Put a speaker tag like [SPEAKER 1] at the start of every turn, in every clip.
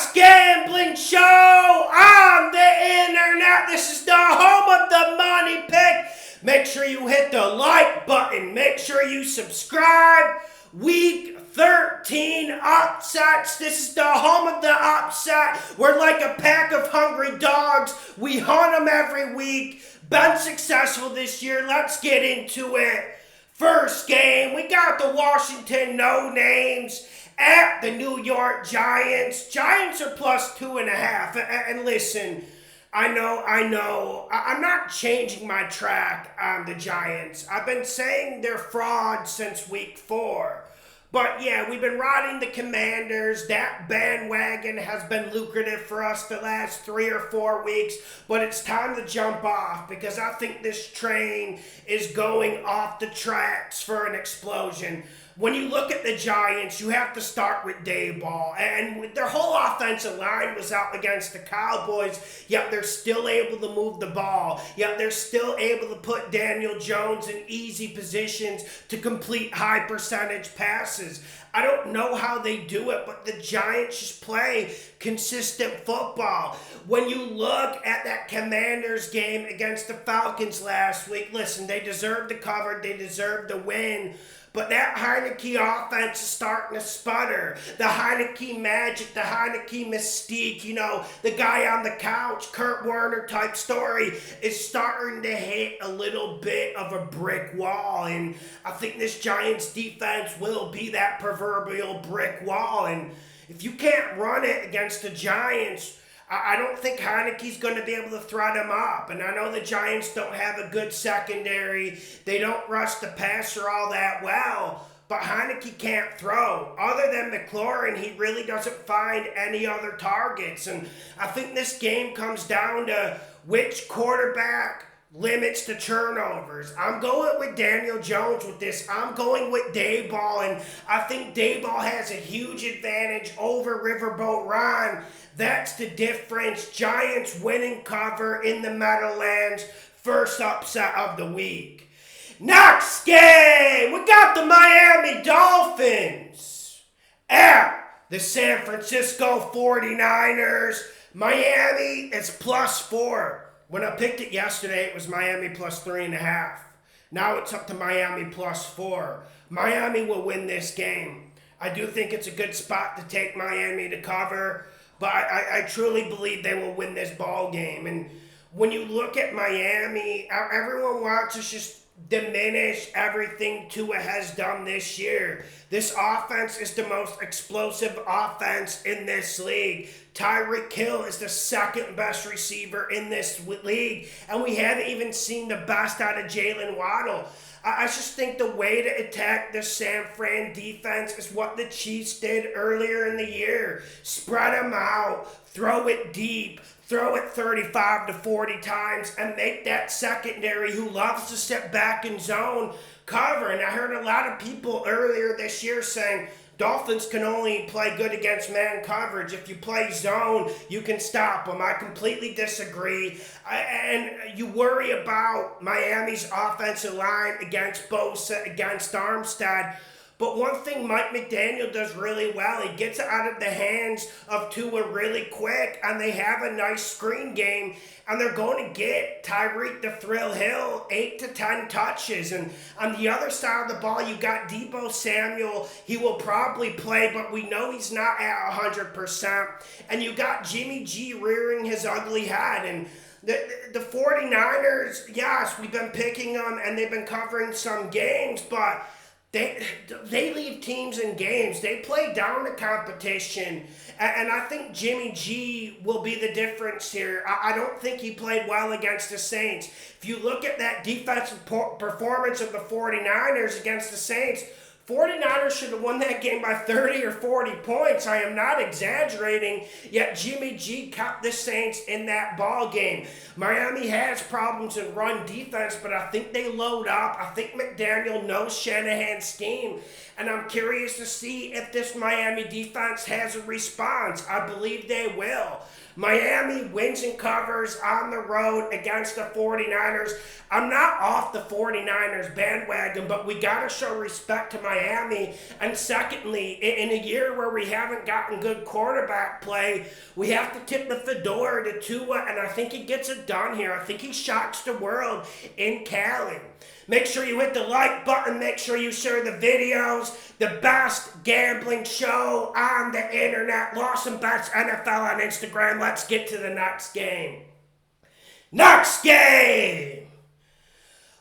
[SPEAKER 1] Best gambling show on the internet. This is the home of the money pick. Make sure you hit the like button. Make sure you subscribe. Week 13 upsets. This is the home of the upset. We're like a pack of hungry dogs. We hunt them every week. Been successful this year. Let's get into it. First game, we got the Washington no-names at the New York Giants. Giants are plus 2.5. And listen, I know, I'm not changing my track on the Giants. I've been saying they're frauds since week 4. But yeah, we've been riding the Commanders. That bandwagon has been lucrative for us the last 3 or 4 weeks. But it's time to jump off because I think this train is going off the tracks for an explosion. When you look at the Giants, you have to start with Daboll. And their whole offensive line was out against the Cowboys, yet they're still able to move the ball. Yet they're still able to put Daniel Jones in easy positions to complete high percentage passes. I don't know how they do it, but the Giants just play consistent football. When you look at that Commanders game against the Falcons last week, listen, they deserved the cover, they deserved the win. But that Heineke offense is starting to sputter. The Heineke magic, the Heineke mystique, the guy on the couch, Kurt Warner type story is starting to hit a little bit of a brick wall. And I think this Giants defense will be that proverbial brick wall. And if you can't run it against the Giants, I don't think Heineke's going to be able to thread him up. And I know the Giants don't have a good secondary. They don't rush the passer all that well. But Heineke can't throw. Other than McLaurin, he really doesn't find any other targets. And I think this game comes down to which quarterback limits the turnovers. I'm going with Daniel Jones with this. I'm going with Daboll, and I think Daboll has a huge advantage over Riverboat Ron. That's the difference. Giants winning cover in the Meadowlands. First upset of the week. Next game, we got the Miami Dolphins at the San Francisco 49ers. Miami is plus 4. When I picked it yesterday, it was Miami plus 3.5. Now it's up to Miami plus 4. Miami will win this game. I do think it's a good spot to take Miami to cover, but I truly believe they will win this ball game. And when you look at Miami, everyone wants to just diminish everything Tua has done this year. This offense is the most explosive offense in this league. Tyreek Hill is the second best receiver in this league, and we haven't even seen the best out of Jalen Waddle. I just think the way to attack the San Fran defense is what the Chiefs did earlier in the year. Spread them out, throw it deep, throw it 35 to 40 times, and make that secondary who loves to sit back in zone cover. And I heard a lot of people earlier this year saying Dolphins can only play good against man coverage. If you play zone, you can stop them. I completely disagree. And you worry about Miami's offensive line against Bosa, against Armstead. But one thing Mike McDaniel does really well, he gets it out of the hands of Tua really quick, and they have a nice screen game, and they're going to get Tyreek the Thrill Hill 8 to 10 touches. And on the other side of the ball, you got Deebo Samuel. He will probably play, but we know he's not at 100%. And you got Jimmy G rearing his ugly head. And the 49ers, yes, we've been picking them, and they've been covering some games, but they leave teams in games. They play down the competition. And I think Jimmy G will be the difference here. I don't think he played well against the Saints. If you look at that defensive performance of the 49ers against the Saints, 49ers should have won that game by 30 or 40 points. I am not exaggerating, yet Jimmy G kept the Saints in that ball game. Miami has problems in run defense, but I think they load up. I think McDaniel knows Shanahan's scheme, and I'm curious to see if this Miami defense has a response. I believe they will. Miami wins and covers on the road against the 49ers. I'm not off the 49ers bandwagon, but we got to show respect to Miami. Miami. And secondly, in a year where we haven't gotten good quarterback play, we have to tip the fedora to Tua, and I think he gets it done here. I think he shocks the world in Cali. Make sure you hit the like button. Make sure you share the videos. The best gambling show on the internet. Lawson Bets NFL on Instagram. Let's get to the next game. Next game!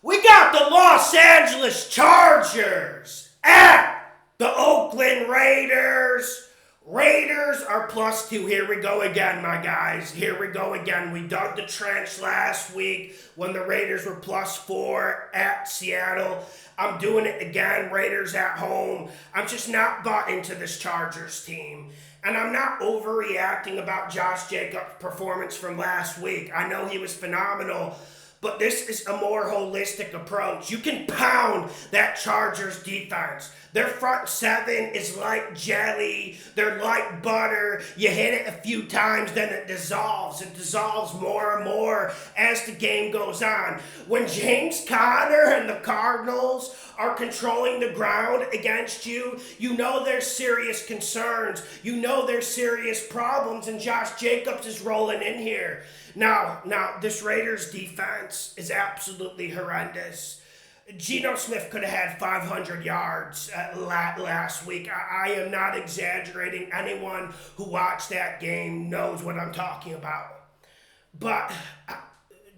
[SPEAKER 1] We got the Los Angeles Chargers at the Oakland Raiders. Raiders are +2. Here we go again, my guys. Here we go again. We dug the trench last week when the Raiders were +4 at Seattle. I'm doing it again. Raiders at home. I'm just not bought into this Chargers team. And I'm not overreacting about Josh Jacobs' performance from last week. I know he was phenomenal. But this is a more holistic approach. You can pound that Chargers defense. Their front seven is like jelly. They're like butter. You hit it a few times, then it dissolves. It dissolves more and more as the game goes on. When James Conner and the Cardinals are controlling the ground against you, you know there's serious concerns. You know there's serious problems, and Josh Jacobs is rolling in here. Now, this Raiders defense is absolutely horrendous. Geno Smith could have had 500 yards last week. I am not exaggerating. Anyone who watched that game knows what I'm talking about. But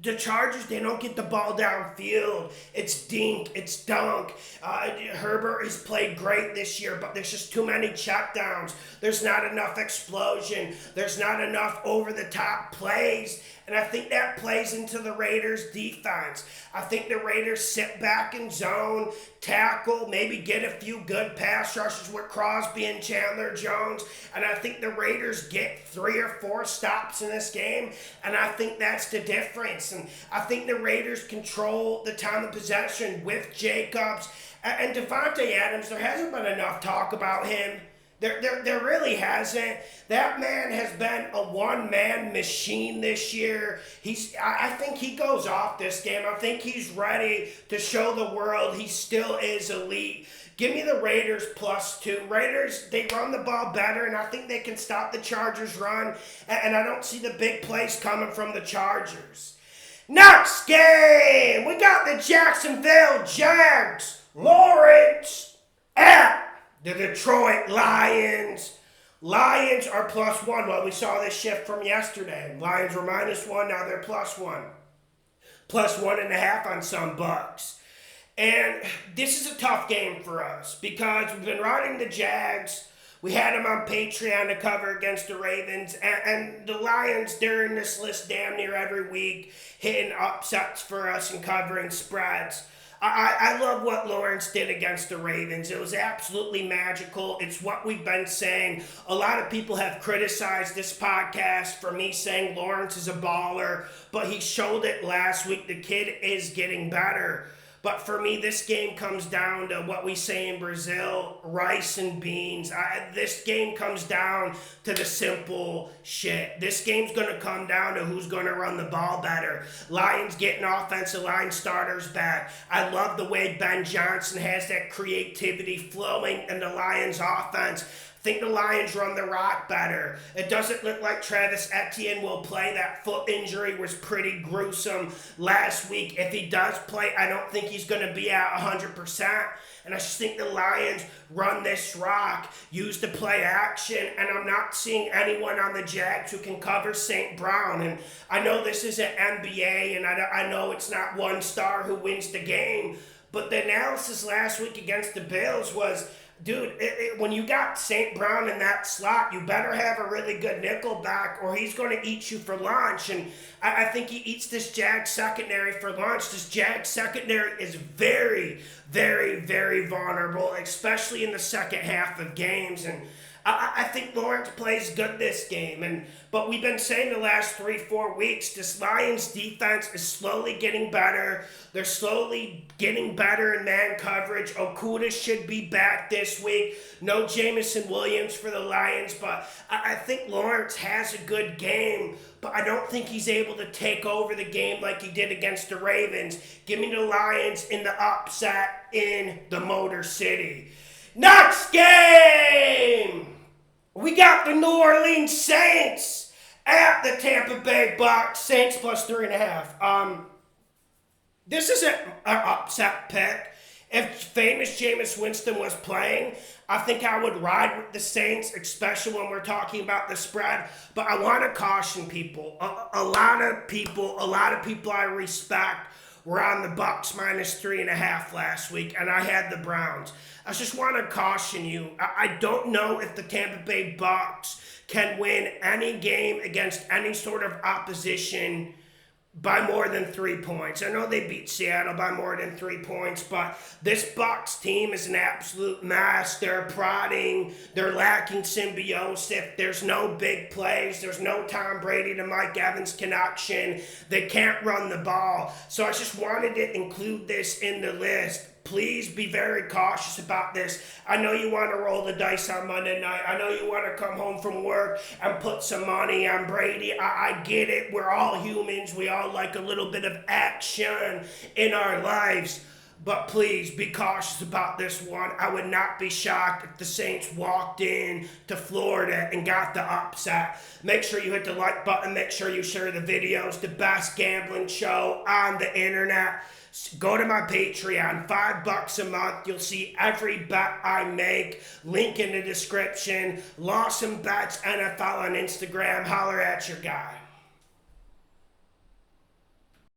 [SPEAKER 1] the Chargers, they don't get the ball downfield. It's dink, it's dunk. Herbert has played great this year, but there's just too many checkdowns. There's not enough explosion. There's not enough over-the-top plays. And I think that plays into the Raiders' defense. I think the Raiders sit back in zone, tackle, maybe get a few good pass rushes with Crosby and Chandler Jones. And I think the Raiders get 3 or 4 stops in this game. And I think that's the difference. And I think the Raiders control the time of possession with Jacobs. And Devontae Adams, there hasn't been enough talk about him. There really hasn't. That man has been a one-man machine this year. I think he goes off this game. I think he's ready to show the world he still is elite. Give me the Raiders +2. Raiders, they run the ball better, and I think they can stop the Chargers' run. And I don't see the big plays coming from the Chargers. Next game, we got the Jacksonville Jags. Lawrence at the Detroit Lions. Lions are +1. Well, we saw this shift from yesterday. Lions were -1, now they're +1. +1.5 on some Bucs. And this is a tough game for us because we've been riding the Jags. We had them on Patreon to cover against the Ravens. And the Lions, they're in this list damn near every week, hitting upsets for us and covering spreads. I love what Lawrence did against the Ravens. It was absolutely magical. It's what we've been saying. A lot of people have criticized this podcast for me saying Lawrence is a baller, but he showed it last week. The kid is getting better. But for me, this game comes down to what we say in Brazil, rice and beans. This game comes down to the simple shit. This game's going to come down to who's going to run the ball better. Lions getting offensive line starters back. I love the way Ben Johnson has that creativity flowing in the Lions offense. I think the Lions run the rock better. It doesn't look like Travis Etienne will play. That foot injury was pretty gruesome last week. If he does play, I don't think he's going to be at 100%. And I just think the Lions run this rock, use the play action, and I'm not seeing anyone on the Jags who can cover St. Brown. And I know this isn't NBA, and I know it's not one star who wins the game, but the analysis last week against the Bills was, dude, when you got St. Brown in that slot, you better have a really good nickel back or he's going to eat you for lunch. And I think he eats this Jags secondary for lunch. This Jags secondary is very, very, very vulnerable, especially in the second half of games. And I think Lawrence plays good this game. But we've been saying the last 3-4 weeks, this Lions defense is slowly getting better. They're slowly getting better in man coverage. Okuda should be back this week. No Jamison Williams for the Lions, but I think Lawrence has a good game, but I don't think he's able to take over the game like he did against the Ravens. Give me the Lions in the upset in the Motor City. Next game, we got the New Orleans Saints at the Tampa Bay Bucs. Saints plus 3.5. This isn't an upset pick. If famous Jameis Winston was playing, I think I would ride with the Saints, especially when we're talking about the spread. But I want to caution people. A lot of people I respect were on the Bucs minus 3.5 last week, and I had the Browns. I just want to caution you. I don't know if the Tampa Bay Bucs can win any game against any sort of opposition by more than 3 points. I know they beat Seattle by more than 3 points, but this Bucs team is an absolute mess. They're prodding. They're lacking symbiosis. There's no big plays. There's no Tom Brady to Mike Evans connection. They can't run the ball. So I just wanted to include this in the list. Please be very cautious about this. I know you want to roll the dice on Monday night. I know you want to come home from work and put some money on Brady. I get it. We're all humans. We all like a little bit of action in our lives. But please be cautious about this one. I would not be shocked if the Saints walked in to Florida and got the upset. Make sure you hit the like button. Make sure you share the videos. The best gambling show on the internet. Go to my Patreon, $5 a month. You'll see every bet I make. Link in the description. Lawson Bets NFL on Instagram. Holler at your guy.